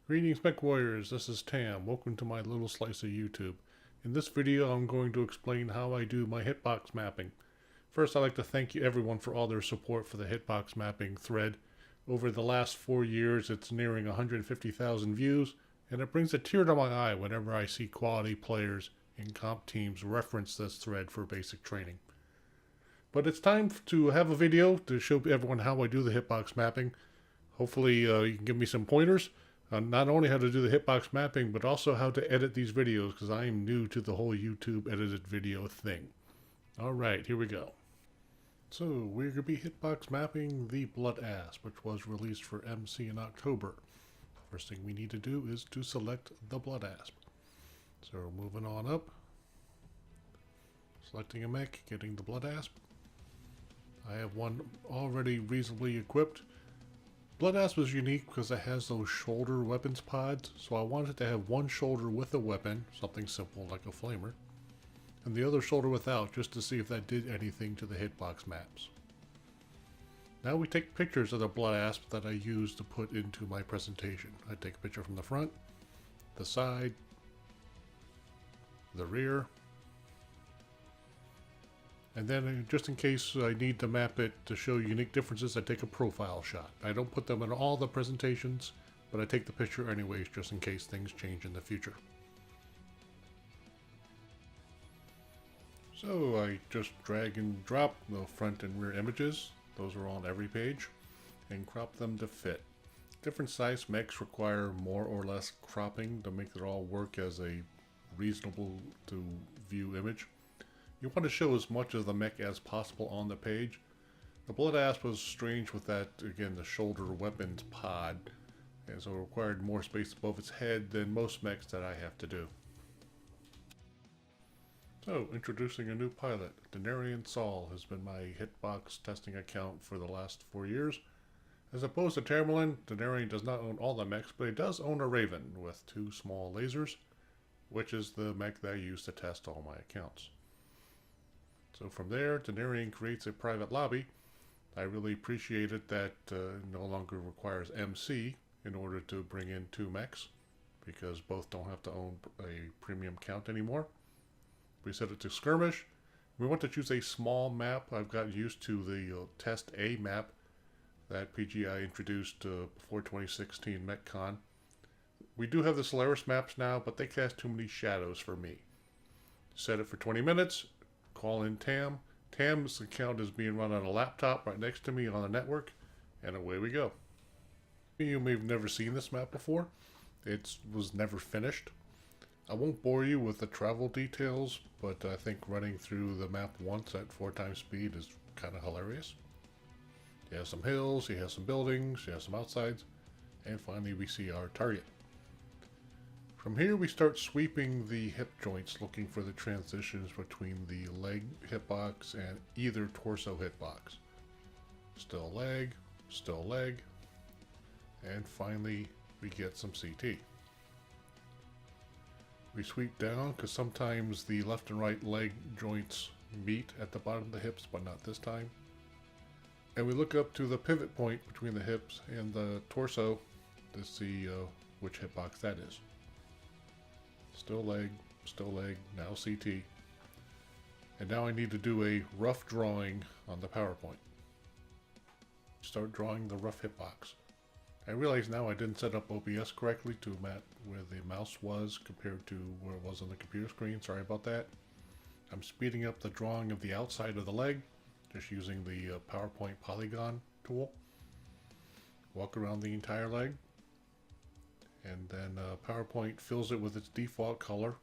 Greetings Mech Warriors, this is Tam. Welcome to my little slice of YouTube. In this video I'm going to explain how I do my hitbox mapping. First I'd like to thank you everyone for all their support for the hitbox mapping thread. Over the last 4 years it's nearing 150,000 views, and it brings a tear to my eye whenever I see quality players in comp teams reference this thread for basic training. But it's time to have a video to show everyone how I do the hitbox mapping. Hopefully you can give me some pointers on not only how to do the hitbox mapping, but also how to edit these videos, because I am new to the whole YouTube edited video thing. Alright, here we go. So, we're going to be hitbox mapping the Blood Asp, which was released for MC in October. First thing we need to do is to select the Blood Asp. So, moving on up. Selecting a mech, getting the Blood Asp. I have one already reasonably equipped. Blood Asp was unique because it has those shoulder weapons pods, so I wanted to have one shoulder with a weapon, something simple like a flamer, and the other shoulder without, just to see if that did anything to the hitbox maps. Now we take pictures of the Blood Asp that I use to put into my presentation. I take a picture from the front, the side, the rear, and then just in case I need to map it to show unique differences, I take a profile shot. I don't put them in all the presentations, but I take the picture anyways just in case things change in the future. So I just drag and drop the front and rear images. Those are on every page, and crop them to fit. Different size mechs require more or less cropping to make it all work as a reasonable to view image. You want to show as much of the mech as possible on the page. The Blood Asp was strange with that, again, the shoulder weapons pod, and so it required more space above its head than most mechs that I have to do. So, introducing a new pilot. Denarian Saul has been my hitbox testing account for the last 4 years. As opposed to Tamerlane, Denarian does not own all the mechs, but he does own a Raven with 2 small lasers, which is the mech that I use to test all my accounts. So from there, Denarian creates a private lobby. I really appreciated that it no longer requires MC in order to bring in 2 mechs, because both don't have to own a premium count anymore. We set it to skirmish. We want to choose a small map. I've gotten used to the Test A map that PGI introduced before 2016 MechCon. We do have the Solaris maps now, but they cast too many shadows for me. Set it for 20 minutes. Call in Tam. Tam's account is being run on a laptop right next to me on the network, and away we go. You may have never seen this map before. It was never finished. I won't bore you with the travel details, but I think running through the map once at 4 times speed is kind of hilarious. You have some hills, you have some buildings, you have some outsides, and finally we see our target. From here we start sweeping the hip joints, looking for the transitions between the leg hitbox and either torso hitbox. Still leg, and finally we get some CT. We sweep down because sometimes the left and right leg joints meet at the bottom of the hips, but not this time. And we look up to the pivot point between the hips and the torso to see which hitbox that is. Still leg, now CT. And now I need to do a rough drawing on the PowerPoint. Start drawing the rough hitbox. I realize now I didn't set up OBS correctly to map where the mouse was compared to where it was on the computer screen. Sorry about that. I'm speeding up the drawing of the outside of the leg, just using the PowerPoint polygon tool. Walk around the entire leg. And then PowerPoint fills it with its default color.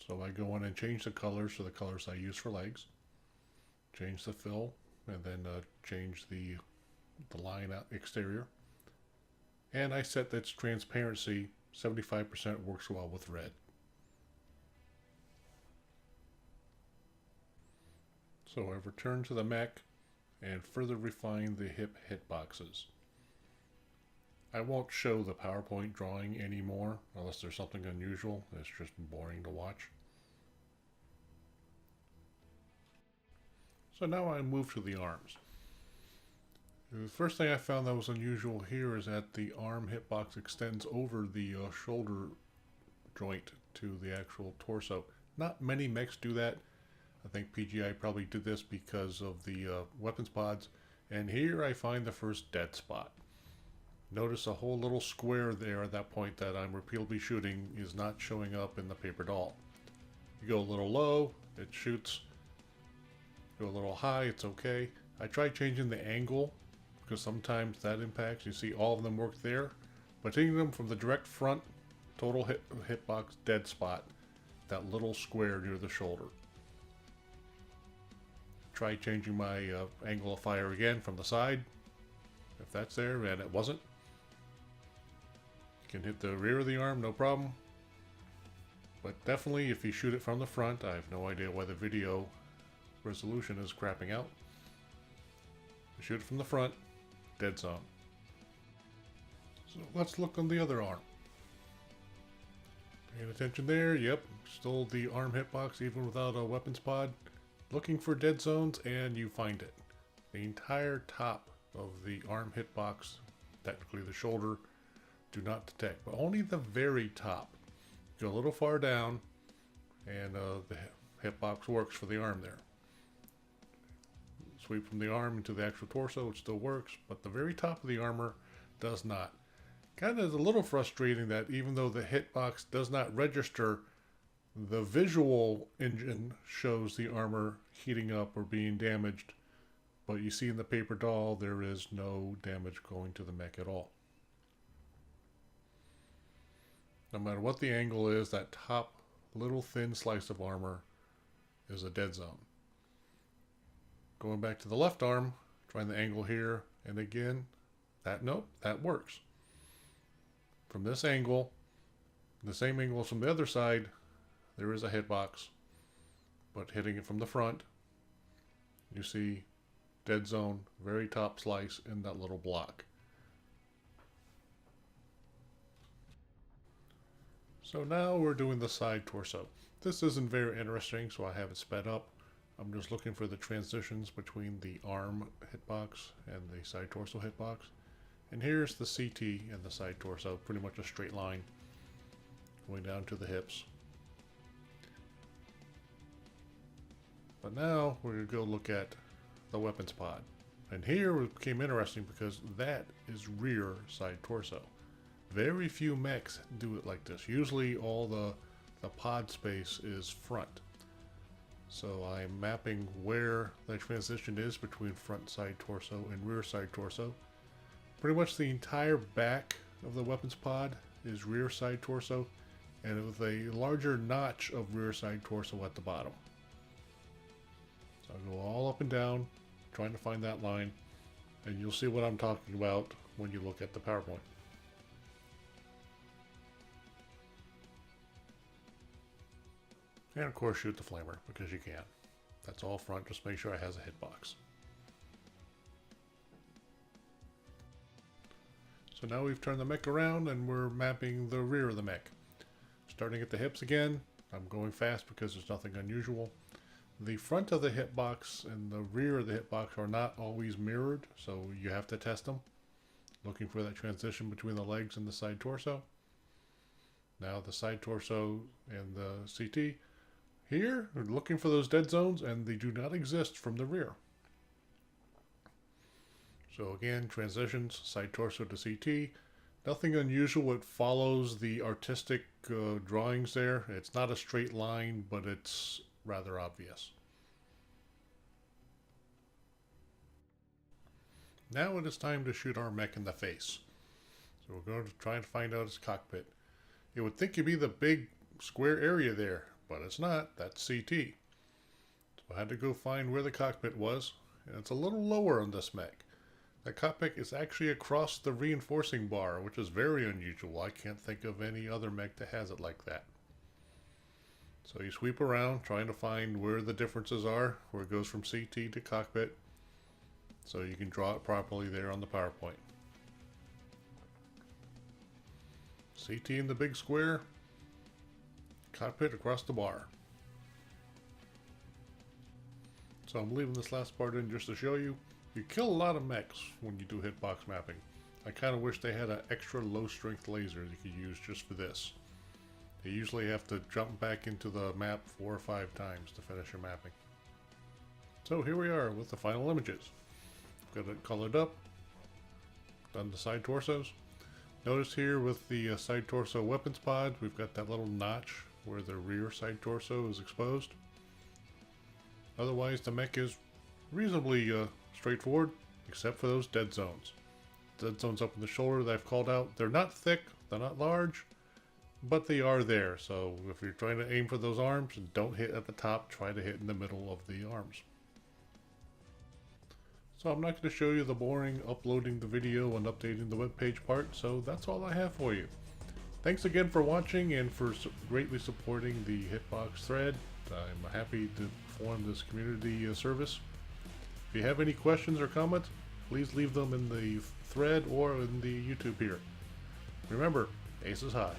So I go in and change the colors to the colors I use for legs. Change the fill, and then change the line out exterior. And I set its transparency, 75% works well with red. So I return to the mech and further refine the hip hitboxes. I won't show the PowerPoint drawing anymore unless there's something unusual. It's just boring to watch. So now I move to the arms. The first thing I found that was unusual here is that the arm hitbox extends over the shoulder joint to the actual torso. Not many mechs do that. I think PGI probably did this because of the weapons pods. And here I find the first dead spot. Notice a whole little square there at that point that I'm repeatedly shooting is not showing up in the paper doll. You go a little low, it shoots. Go a little high, it's okay. I tried changing the angle because sometimes that impacts. You see all of them work there. But taking them from the direct front, total hitbox dead spot, that little square near the shoulder. Try changing my angle of fire again from the side. If that's there, and it wasn't. You can hit the rear of the arm, no problem. But definitely if you shoot it from the front, I have no idea why the video resolution is crapping out. Shoot it from the front, dead zone. So let's look on the other arm. Paying attention there, yep, still the arm hitbox even without a weapons pod. Looking for dead zones and you find it. The entire top of the arm hitbox, technically the shoulder, do not detect, but only the very top. Go a little far down and the hitbox works for the arm there. Sweep from the arm into the actual torso, it still works, but the very top of the armor does not. Kind of a little frustrating that even though the hitbox does not register, the visual engine shows the armor heating up or being damaged, but you see in the paper doll there is no damage going to the mech at all. No matter what the angle is, that top little thin slice of armor is a dead zone. Going back to the left arm, trying the angle here, and again, that works. From this angle, the same angle as from the other side, there is a hitbox, but hitting it from the front, you see dead zone, very top slice in that little block. So now we're doing the side torso. This isn't very interesting, so I have it sped up. I'm just looking for the transitions between the arm hitbox and the side torso hitbox. And here's the CT and the side torso, pretty much a straight line going down to the hips. But now we're going to go look at the weapons pod. And here it became interesting because that is rear side torso. Very few mechs do it like this. Usually all the pod space is front. So I'm mapping where the transition is between front side torso and rear side torso. Pretty much the entire back of the weapons pod is rear side torso, and with a larger notch of rear side torso at the bottom. So I'll go all up and down, trying to find that line, and you'll see what I'm talking about when you look at the PowerPoint. And of course shoot the flamer, because you can. That's all front, just make sure it has a hitbox. So now we've turned the mech around and we're mapping the rear of the mech. Starting at the hips again, I'm going fast because there's nothing unusual. The front of the hitbox and the rear of the hitbox are not always mirrored, so you have to test them. Looking for that transition between the legs and the side torso. Now the side torso and the CT. Here, we're looking for those dead zones, and they do not exist from the rear. So again, transitions, side torso to CT. Nothing unusual. It follows the artistic drawings there. It's not a straight line, but it's rather obvious. Now it is time to shoot our mech in the face. So we're going to try and find out its cockpit. You would think it'd be the big square area there, but it's not. That's CT. So I had to go find where the cockpit was, and it's a little lower on this mech. The cockpit is actually across the reinforcing bar, which is very unusual. I can't think of any other mech that has it like that. So you sweep around, trying to find where the differences are, where it goes from CT to cockpit, so you can draw it properly there on the PowerPoint. CT in the big square, cockpit across the bar. So I'm leaving this last part in just to show you. You kill a lot of mechs when you do hitbox mapping. I kind of wish they had an extra low strength laser you could use just for this. You usually have to jump back into the map 4 or 5 times to finish your mapping. So here we are with the final images. Got it colored up. Done the side torsos. Notice here with the side torso weapons pods, we've got that little notch where the rear side torso is exposed. Otherwise the mech is reasonably straightforward, except for those dead zones. Dead zones up in the shoulder that I've called out. They're not thick, they're not large, but they are there. So if you're trying to aim for those arms, don't hit at the top, try to hit in the middle of the arms. So I'm not going to show you the boring uploading the video and updating the web page part, so that's all I have for you. Thanks again for watching and for greatly supporting the Hitbox thread. I'm happy to form this community service. If you have any questions or comments, please leave them in the thread or in the YouTube here. Remember, ace is high.